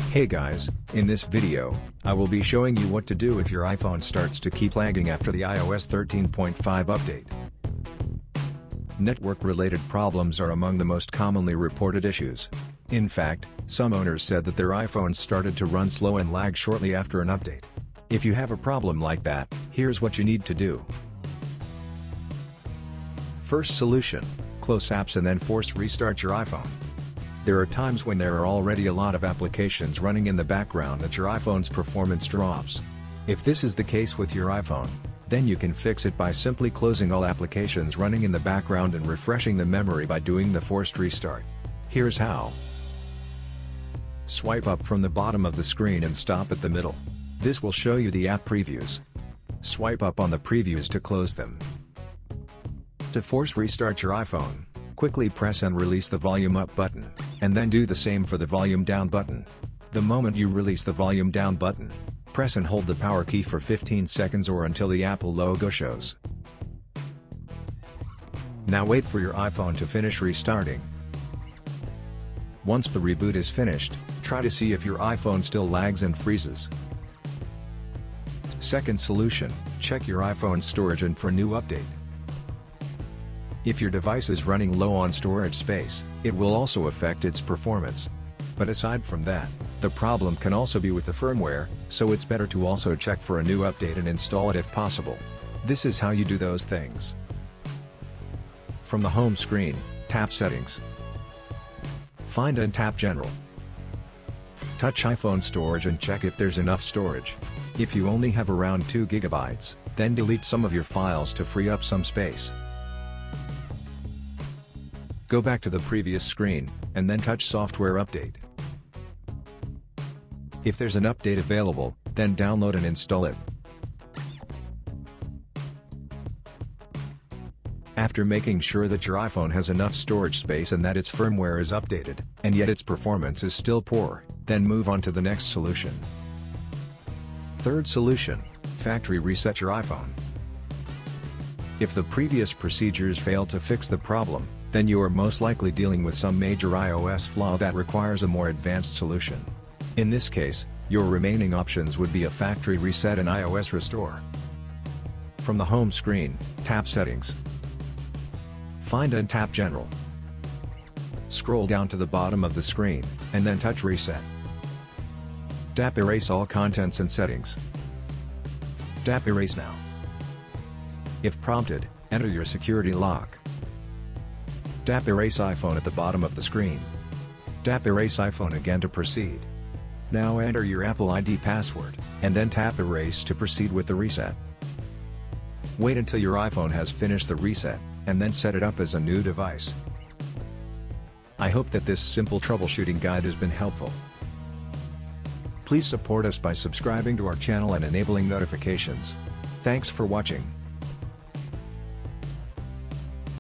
Hey guys, in this video, I will be showing you what to do if your iPhone starts to keep lagging after the iOS 13.5 update. Network-related problems are among the most commonly reported issues. In fact, some owners said that their iPhones started to run slow and lag shortly after an update. If you have a problem like that, here's what you need to do. First solution, close apps and then force restart your iPhone. There are times when there are already a lot of applications running in the background that your iPhone's performance drops. If this is the case with your iPhone, then you can fix it by simply closing all applications running in the background and refreshing the memory by doing the forced restart. Here's how. Swipe up from the bottom of the screen and stop at the middle. This will show you the app previews. Swipe up on the previews to close them. To force restart your iPhone, quickly press and release the volume up button, and then do the same for the volume down button. The moment you release the volume down button, press and hold the power key for 15 seconds or until the Apple logo shows. Now wait for your iPhone to finish restarting. Once the reboot is finished, try to see if your iPhone still lags and freezes. Second solution, check your iPhone's storage and for new update. If your device is running low on storage space, it will also affect its performance. But aside from that, the problem can also be with the firmware, so it's better to also check for a new update and install it if possible. This is how you do those things. From the home screen, tap Settings. Find and tap General. Touch iPhone storage and check if there's enough storage. If you only have around 2 GB, then delete some of your files to free up some space. Go back to the previous screen, and then touch Software Update. If there's an update available, then download and install it. After making sure that your iPhone has enough storage space and that its firmware is updated, and yet its performance is still poor, then move on to the next solution. Third solution, factory reset your iPhone. If the previous procedures fail to fix the problem, then you are most likely dealing with some major iOS flaw that requires a more advanced solution. In this case, your remaining options would be a factory reset and iOS restore. From the home screen, tap Settings. Find and tap General. Scroll down to the bottom of the screen, and then touch Reset. Tap Erase all contents and settings. Tap Erase now. If prompted, enter your security lock. Tap Erase iPhone at the bottom of the screen. Tap Erase iPhone again to proceed. Now enter your Apple ID password, and then tap Erase to proceed with the reset. Wait until your iPhone has finished the reset, and then set it up as a new device. I hope that this simple troubleshooting guide has been helpful. Please support us by subscribing to our channel and enabling notifications. Thanks for watching.